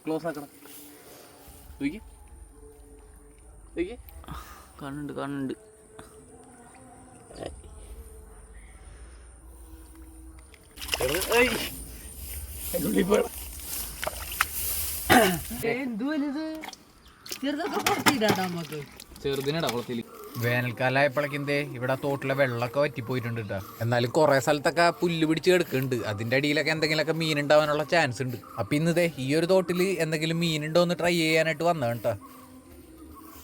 Close ആക്കണം. കാണുന്നുണ്ട് കാണുന്നുണ്ട്. ചെറുതിനടാ കുളത്തിൽ വേനൽക്കാലമായപ്പോഴേക്കെന്തേ ഇവിടെ തോട്ടിലെ വെള്ളമൊക്കെ വറ്റിപ്പോയിട്ടുണ്ട് കേട്ടോ. എന്നാലും കുറെ സ്ഥലത്തൊക്കെ പുല്ല് പിടിച്ച് കിടക്കുന്നുണ്ട്. അതിന്റെ അടിയിലൊക്കെ എന്തെങ്കിലുമൊക്കെ മീൻ ഉണ്ടാവാനുള്ള ചാൻസ് ഉണ്ട്. അപ്പൊ ഇന്നതേ ഈ ഒരു തോട്ടിൽ എന്തെങ്കിലും മീനുണ്ടോ എന്ന് ട്രൈ ചെയ്യാനായിട്ട് വന്നതാണ് കേട്ടോ.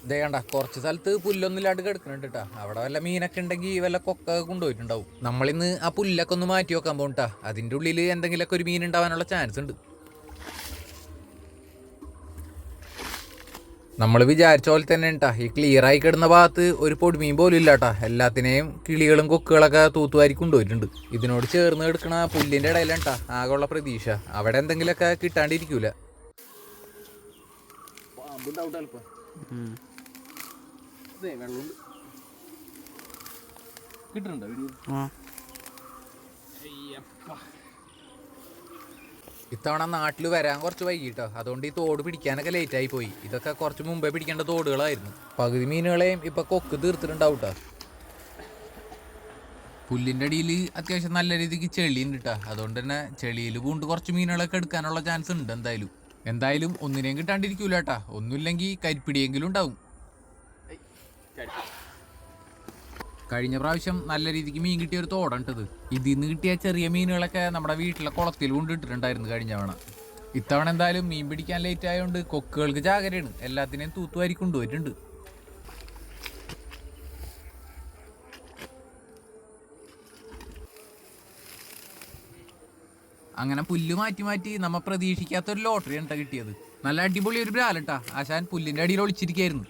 ഇതേ കണ്ട കുറച്ച് സ്ഥലത്ത് പുല്ലൊന്നും ഇല്ലാണ്ട് കിടക്കുന്നുണ്ട് കേട്ടോ. അവിടെ വല്ല മീനൊക്കെ ഉണ്ടെങ്കിൽ വല്ല കൊക്ക കൊണ്ടുപോയിട്ടുണ്ടാവും. നമ്മളിന്ന് ആ പുല്ലൊക്കെ ഒന്ന് മാറ്റി വെക്കാൻ പോകണ്ടാ. അതിന്റെ ഉള്ളിൽ എന്തെങ്കിലുമൊക്കെ ഒരു മീൻ ഉണ്ടാവാനുള്ള ചാൻസ് ഉണ്ട്. നമ്മൾ വിചാരിച്ച പോലെ തന്നെ ഉണ്ടാ ഈ ക്ലിയർ ആയി കിടന്ന ഭാഗത്ത് ഒരു പൊടിമീൻ പോലും ഇല്ലാട്ടാ. എല്ലാത്തിനെയും കിളികളും കൊക്കുകളൊക്കെ തൂത്തുവാരി കൊണ്ടുപോയിട്ടുണ്ട്. ഇതിനോട് ചേർന്ന് കിടക്കണ പുല്ലിന്റെ ഇടയിലുണ്ടാ ആകെയുള്ള പ്രതീക്ഷ. അവിടെ എന്തെങ്കിലുമൊക്കെ കിട്ടാണ്ടിരിക്കൂല. ഇത്തവണ നാട്ടിൽ വരാൻ കുറച്ച് വൈകിട്ടോ. അതുകൊണ്ട് ഈ തോട് പിടിക്കാനൊക്കെ ലേറ്റ് ആയി പോയി. ഇതൊക്കെ കുറച്ച് മുമ്പേ പിടിക്കേണ്ട തോടുകളായിരുന്നു. പകുതി മീനുകളെയും ഇപ്പൊ കൊക്ക് തീർത്തിട്ടുണ്ടാവും കേട്ടോ. പുല്ലിന്റെ അടിയിൽ അത്യാവശ്യം നല്ല രീതിക്ക് ചെളിയുണ്ട് കേട്ടോ. അതുകൊണ്ട് തന്നെ ചെളിയിൽ പൂണ്ട് കുറച്ച് മീനുകളൊക്കെ എടുക്കാനുള്ള ചാൻസ് ഉണ്ട്. എന്തായാലും ഒന്നിനെയും കിട്ടാണ്ടിരിക്കൂല കേട്ടാ. ഒന്നുമില്ലെങ്കിൽ കരിപ്പിടിയെങ്കിലും ഉണ്ടാവും. കഴിഞ്ഞ പ്രാവശ്യം നല്ല രീതിക്ക് മീൻ കിട്ടിയ ഒരു തോടണ്ടത്. ഇതിൽ നിന്ന് കിട്ടിയ ചെറിയ മീനുകളൊക്കെ നമ്മുടെ വീട്ടിലെ കുളത്തിൽ കൊണ്ടിട്ടിട്ടുണ്ടായിരുന്നു കഴിഞ്ഞ തവണ. ഇത്തവണ എന്തായാലും മീൻ പിടിക്കാൻ ലേറ്റ് ആയതുകൊണ്ട് കൊക്കുകൾക്ക് ജാഗ്രതയാണ്. എല്ലാത്തിനെയും തൂത്തുവാരി കൊണ്ടുപോയിട്ടുണ്ട്. അങ്ങനെ പുല്ല് മാറ്റി മാറ്റി നമ്മ പ്രതീക്ഷിക്കാത്തൊരു ലോട്ടറി ആണ് കിട്ടിയത്. നല്ല അടിപൊളി ഒരു ബ്രാലട്ടാ. ആശാൻ പുല്ലിന്റെ അടിയിൽ ഒളിച്ചിരിക്കായിരുന്നു.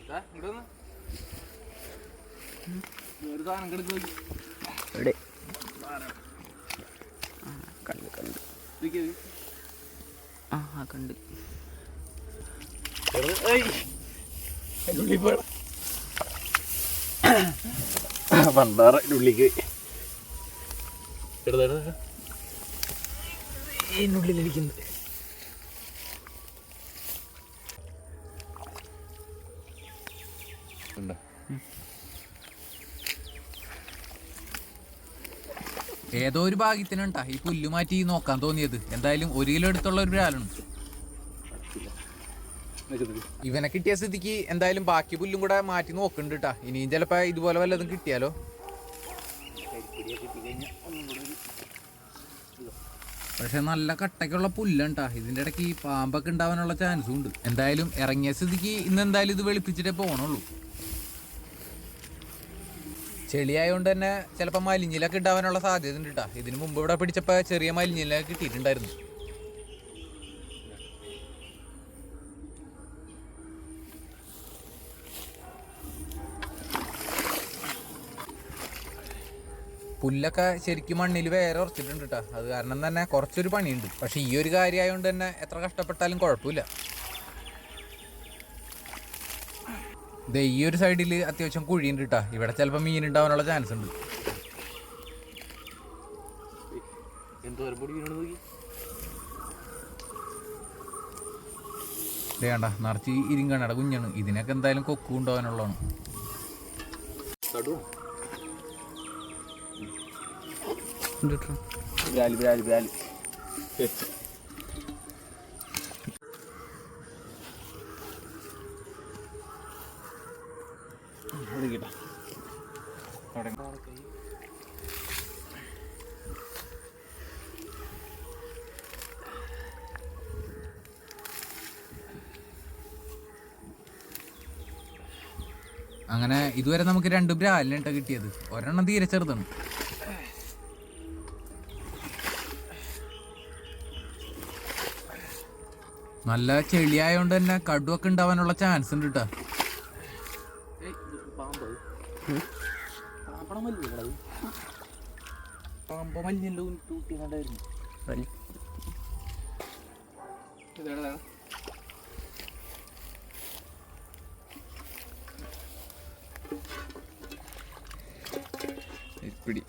കണ്ട് പണ്ടാറുള്ളിക്ക് ഇതിനുള്ളിലിരിക്കുന്നത് ഏതോ ഒരു ഭാഗ്യത്തിനുണ്ടാ ഈ പുല്ല് മാറ്റി നോക്കാൻ തോന്നിയത്. എന്തായാലും 1 കിലോ അടുത്തുള്ള ഒരു ബ്രാലാണ്. ഇവനെ കിട്ടിയ സ്ഥിതിക്ക് എന്തായാലും ബാക്കി പുല്ലും കൂടെ മാറ്റി നോക്കുന്നുണ്ട് കേട്ടാ. ഇനിയും ചിലപ്പോ ഇതുപോലെ വല്ലതും കിട്ടിയാലോ. പക്ഷെ നല്ല കട്ടയ്ക്കുള്ള പുല്ലുണ്ടാ. ഇതിന്റെ ഇടയ്ക്ക് പാമ്പൊക്കെ ഉണ്ടാവാനുള്ള ചാൻസും ഉണ്ട്. എന്തായാലും ഇറങ്ങിയ സ്ഥിതിക്ക് ഇന്ന് എന്തായാലും ഇത് വെളുപ്പിച്ചിട്ടേ പോകണുള്ളൂ. ചെളിയായതുകൊണ്ട് തന്നെ ചിലപ്പോൾ മലിഞ്ഞിലൊക്കെ ഉണ്ടാവാനുള്ള സാധ്യത ഉണ്ട് കേട്ടോ. ഇതിന് മുമ്പ് ഇവിടെ പിടിച്ചപ്പോൾ ചെറിയ മലിഞ്ഞിലൊക്കെ കിട്ടിയിട്ടുണ്ടായിരുന്നു. പുല്ലൊക്കെ ശരിക്കും മണ്ണിൽ വേറെ ഉറച്ചിട്ടുണ്ട് കേട്ടോ. അത് കാരണം തന്നെ കുറച്ചൊരു പണിയുണ്ട്. പക്ഷെ ഈ ഒരു കാര്യമായതുകൊണ്ട് തന്നെ എത്ര കഷ്ടപ്പെട്ടാലും കുഴപ്പമില്ല. ഈ ഒരു സൈഡിൽ അത്യാവശ്യം കുഴിയുണ്ട് കേട്ടോ. ഇവിടെ ചിലപ്പോൾ മീൻ ഉണ്ടാവാനുള്ള ചാൻസ് ഉണ്ട്. വേണ്ട നിറച്ച് ഇരിങ്കണ്ണട കുഞ്ഞാണ്. ഇതിനൊക്കെ എന്തായാലും കൊക്കു ഉണ്ടാവാനുള്ളതാണ്. അങ്ങനെ ഇതുവരെ നമുക്ക് 2 ബ്രാലിനായിട്ടാണ് കിട്ടിയത്. ഒരെണ്ണം തീരെ ചെറുതാണ്. നല്ല ചെളിയായോണ്ട് തന്നെ കടുവൊക്കെ ഉണ്ടാവാനുള്ള ചാൻസ് ഉണ്ട് കേട്ടോ. പിടി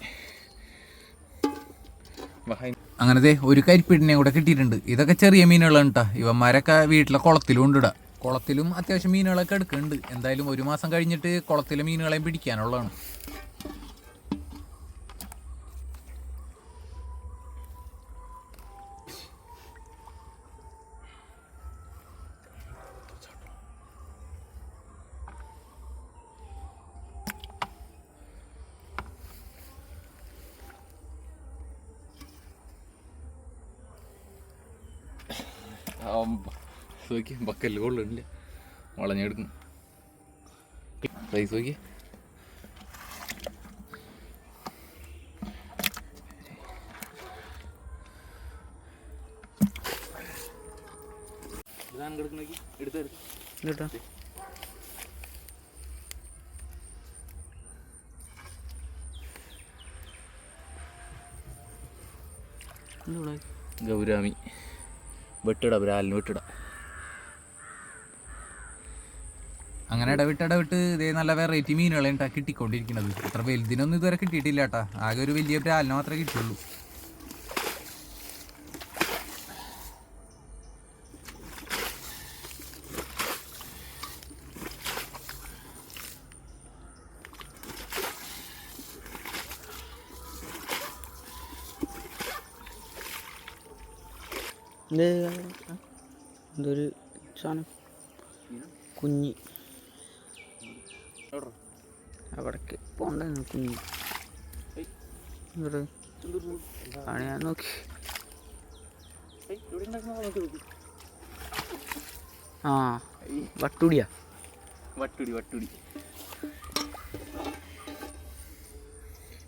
അങ്ങനത്തെ ഒരു കരിപ്പിടിനെ കൂടെ കിട്ടിയിട്ടുണ്ട്. ഇതൊക്കെ ചെറിയ മീനുകളാണ് കേട്ടോ. ഇവന്മാരൊക്കെ വീട്ടിലെ കുളത്തിലും ഉണ്ട് ഇടാം. കുളത്തിലും അത്യാവശ്യം മീനുകളൊക്കെ എടുക്കുന്നുണ്ട്. എന്തായാലും 1 മാസം കഴിഞ്ഞിട്ട് കുളത്തിലെ മീനുകളെയും പിടിക്കാനുള്ളതാണ്. ബക്കല് കൊള്ളില്ല, വളഞ്ഞെടുക്കും സൈസ് നോക്കി. എടുത്ത ഗൗരാമി വെട്ടിട, ബ്രാലിന് വെട്ടിട. അങ്ങനെ ഇടവിട്ട് ഇതേ നല്ല വെറൈറ്റി മീനുകളെ കിട്ടിക്കൊണ്ടിരിക്കുന്നത്. അത്ര വലുതിനൊന്നും ഇതുവരെ കിട്ടിയിട്ടില്ല കേട്ടാ. ആകെ ഒരു വലിയ ബ്രാലിനെ മാത്രമേ കിട്ടുള്ളൂ. എന്തൊരു സാധനം കുഞ്ഞി അവിടേക്ക് പോണ്ടായിരുന്നു. കുഞ്ഞി പണിയാൻ നോക്കി. ആ വട്ടുടിയാ, വട്ടുടി.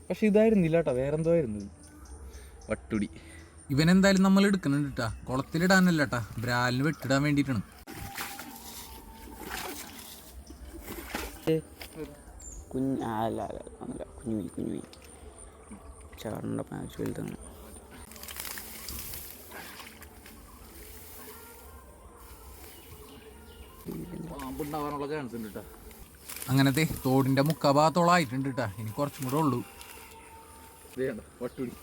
പക്ഷെ ഇതായിരുന്നില്ല കേട്ടോ, വേറെന്തോ ആയിരുന്നു. വട്ടുടി ഇവനെന്തായാലും നമ്മൾ എടുക്കുന്നുണ്ട് കേട്ടാ. കുളത്തിലിടാനല്ല കേട്ടാ, ബ്രാലിന് വെട്ടിടാൻ വേണ്ടിയിട്ടാണ്. അല്ല കുഞ്ഞു ചാടേണ്ട പാച്ച് വലുതാണ്. പാമ്പുണ്ടാവാനുള്ള ചാൻസ് ഉണ്ട് കേട്ടോ. അങ്ങനത്തെ തോടിന്റെ മുക്കാഭാഗത്തോളം ആയിട്ടുണ്ട് കേട്ടാ. ഇനി കുറച്ചും കൂടെ ഉള്ളൂ. വട്ടുടി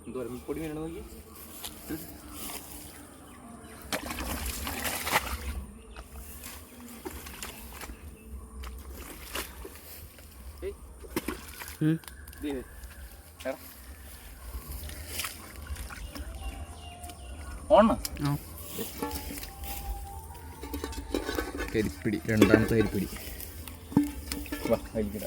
എന്തോരം പൊടി മീനാണ് നോക്കി. കരിപ്പിടി, രണ്ടാമത്തെ കരിപ്പിടി. വാ കഴിക്കട.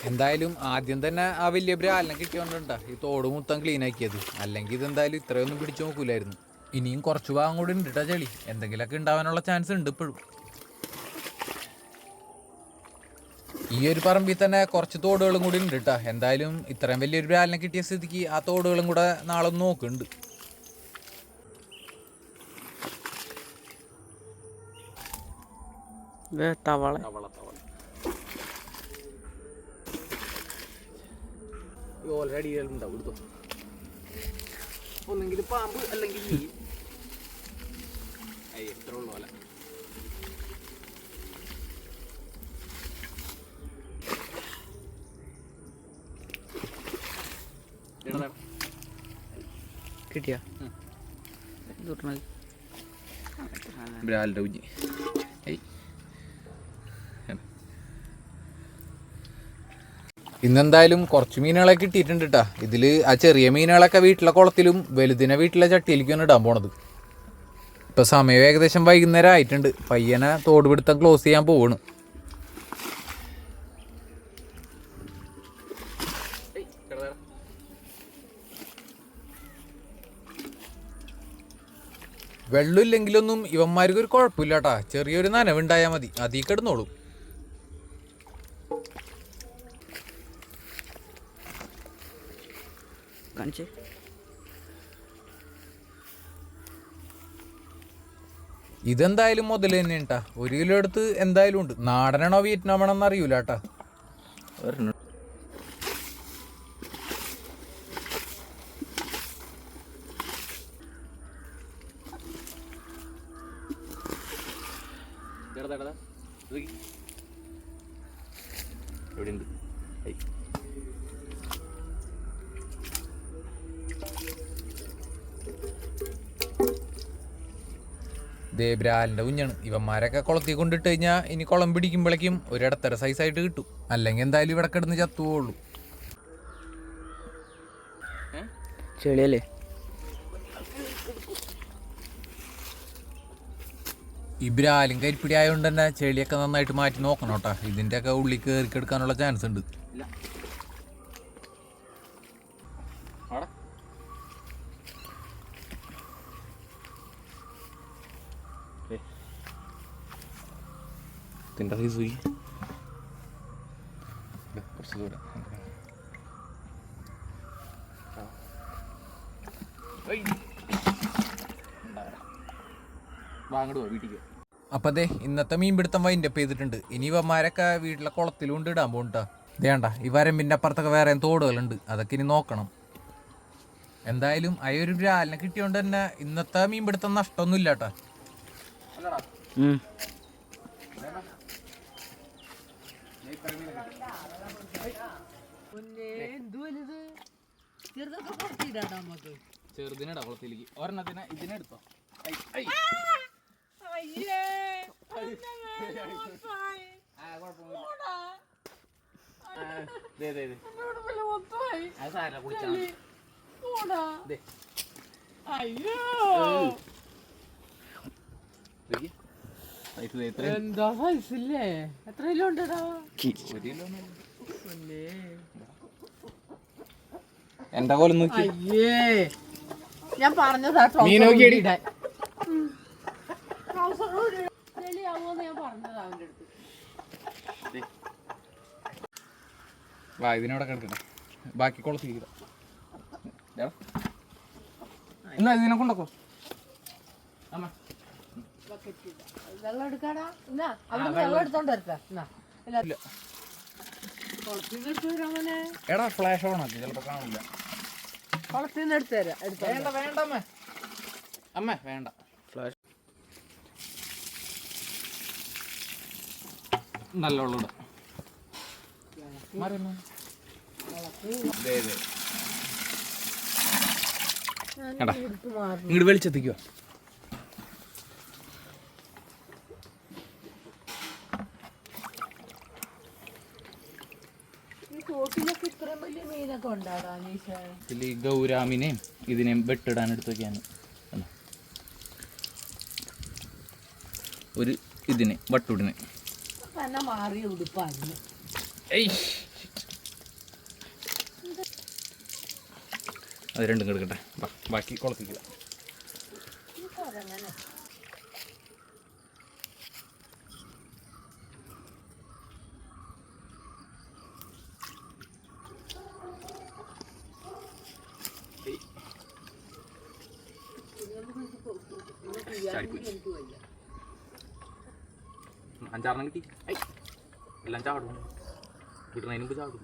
എന്തായാലും ആദ്യം തന്നെ ആ വലിയ ബ്രാലിനെ കിട്ടിയോണ്ടാ ഈ തോട് മൊത്തം ക്ലീൻ ആക്കിയത്. അല്ലെങ്കിൽ ഇതെന്തായാലും ഇത്രയൊന്നും പിടിച്ചു നോക്കൂലായിരുന്നു. ഇനിയും കുറച്ച് ഭാഗം കൂടി ഉണ്ട് കേട്ടോ ചെളി. എന്തെങ്കിലുമൊക്കെ ഉണ്ടാവാനുള്ള ചാൻസ് ഉണ്ട് ഇപ്പോഴും. ഈ ഒരു പറമ്പിൽ തന്നെ കുറച്ച് തോടുകളും കൂടി ഉണ്ട് കേട്ടോ. എന്തായാലും ഇത്രയും വലിയൊരു ബ്രാലിനെ കിട്ടിയ സ്ഥിതിക്ക് ആ തോടുകളും കൂടെ നാളെ നോക്കുന്നുണ്ട്. തവള ഓൾറെഡി ഉണ്ടാവും. എടുത്തോ, ഒന്നെങ്കിൽ പാമ്പ് അല്ലെങ്കിൽ എത്ര ഉള്ള പോലെ. കിട്ടിയാ ബ്രാലിൻ്റെ കുഞ്ഞ്. ഇന്നെന്തായാലും കുറച്ച് മീനുകളെ കിട്ടിയിട്ടുണ്ട് കേട്ടാ. ഇതിൽ ആ ചെറിയ മീനുകളൊക്കെ വീട്ടിലെ കുളത്തിലും വലുതിനെ വീട്ടിലെ ചട്ടിയിലേക്കാണ് ഇടാൻ പോണത്. ഇപ്പം സമയം ഏകദേശം വൈകുന്നേരം ആയിട്ടുണ്ട്. പയ്യനെ തോട് പിടുത്തം ക്ലോസ് ചെയ്യാൻ പോവാണ്. വെള്ളം ഇല്ലെങ്കിലൊന്നും ഇവന്മാർക്ക് ഒരു കുഴപ്പമില്ല കേട്ടാ, ചെറിയൊരു നനവുണ്ടായാൽ മതി, അതീ കിടന്നോളും. കാണിച്ചേ. ഇതെന്തായാലും മുതൽ തന്നെ കേട്ടാ, 1 കിലോ എടുത്ത് എന്തായാലും ഉണ്ട്. നാടനാണോ വിയറ്റ്നാമാണോ എന്ന് അറിയൂല കേട്ടാ. ബ്രാലിന്റെ കുഞ്ഞാണ്. ഇവന്മാരൊക്കെ കുളത്തിൽ കൊണ്ടിട്ട് കഴിഞ്ഞാൽ ഇനി കുളം പിടിക്കുമ്പോഴേക്കും ഒരിടത്തര സൈസായിട്ട് കിട്ടും, അല്ലെങ്കിൽ എന്തായാലും ഇവിടെ കിടന്ന് ചത്തുപോകുള്ളൂ. ചെളിയല്ലേ? ഈ ബ്രാലും കരിപ്പിടി ആയതുകൊണ്ട് തന്നെ ചെളിയൊക്കെ നന്നായിട്ട് മാറ്റി നോക്കണം കേട്ടാ, ഇതിന്റെ ഒക്കെ ഉള്ളിൽ കയറി കിടക്കാനുള്ള ചാൻസ് ഉണ്ട്. അപ്പൊ അതെ ഇന്നത്തെ മീൻപിടുത്തം വൈൻഡപ്പ് ചെയ്തിട്ടുണ്ട്. ഇനി ഇവന്മാരൊക്കെ വീട്ടിലെ കുളത്തിലുണ്ട് ഇടാൻ പോകണ്ടാ. വേണ്ട, ഈ വരമ്പിന്റെ അപ്പുറത്തൊക്കെ വേറെ തോടുകളുണ്ട്, അതൊക്കെ ഇനി നോക്കണം. എന്തായാലും അയൊരു ബ്രാലിനെ കിട്ടിയോണ്ട് തന്നെ ഇന്നത്തെ മീൻപിടുത്തം നഷ്ടമൊന്നും ഇല്ല കേട്ടാ. ചെറുതിനെടാ കുളത്തിലേക്ക് ഒരെണ്ണത്തിന് ഇതിനെടുത്തോ. എന്താ സൈസില്ലേ? എത്ര കിലോ ഉണ്ടടാ? എന്റെ പോലെ നോക്കി അയ്യേ, ഞാൻ പറഞ്ഞതാ മീൻ നോക്കിയടി. ചെളിയാവോന്ന് ഞാൻ പറഞ്ഞതാ അവന്റെ അടുത്ത്. വാ ഇതിനോടെ കിടക്കട്ടെ, ബാക്കി കുളത്തിൽ എന്നാ ഇതിനെ കൊണ്ടോ. വെള്ളം എടുക്കാടാ. എന്നാ അവിടെ വെള്ളം എടുത്തോണ്ട് വരട്ടെ. കുളത്തിന്ന് എടുത്തു തരാം മോനെ. എടാ ഫ്ലാഷ് ഓൺ ആക്കി, ചിലപ്പോ കാണില്ല. കുളത്തിന്ന് എടുത്തു തരാം. വേണ്ട വേണ്ട അമ്മ, അമ്മ വേണ്ട. ഫ്ലാഷ് നല്ല വെള്ളം ഇടാം. ഇങ്ങോട്ട് വെളിച്ചെത്തിക്കോ. തോട്ടിലൊക്കെ ഇത്രയും വലിയ മീനൊക്കെ ഉണ്ടാടാ നീശ? ഇതിൽ ഈ ഗൗരാമിനെയും ഇതിനെയും വെട്ടിടാൻ എടുത്ത് വയ്ക്കാൻ ഒരു ഇതിനെ വട്ടുടിനെ തന്നെ മാറിയ ഉടുപ്പായിരുന്നു. അത് രണ്ടും കിടക്കട്ടെ, ബാക്കി കുളത്തിക്കുക. അഞ്ചാറെണ്ണം കിട്ടി, എല്ലാം ചാടും, കിട്ടുന്നതിന് മുമ്പ് ചാടും.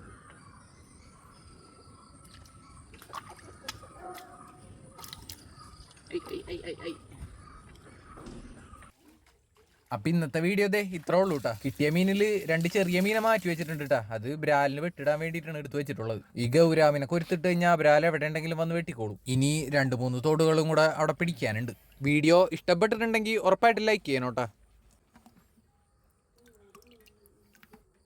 അപ്പൊ ഇന്നത്തെ വീഡിയോ ദേ ഇത്ര ഉള്ളൂ കേട്ടാ. കിട്ടിയ മീനില് 2 ചെറിയ മീനെ മാറ്റി വെച്ചിട്ടുണ്ട് കേട്ടാ, അത് ബ്രാലിന് വെട്ടിടാൻ വേണ്ടിയിട്ടാണ് എടുത്തു വെച്ചിട്ടുള്ളത്. ഈ ഗൗരാമിനെ കൊരുത്തിട്ട് കഴിഞ്ഞാൽ ബ്രാൽ എവിടെ ഉണ്ടെങ്കിലും വന്ന് വെട്ടിക്കോളും. ഇനി 2-3 തോടുകളും കൂടെ അവിടെ പിടിക്കാനുണ്ട്. വീഡിയോ ഇഷ്ടപ്പെട്ടിട്ടുണ്ടെങ്കിൽ ഉറപ്പായിട്ട് ലൈക്ക് ചെയ്യണം കേട്ടാ.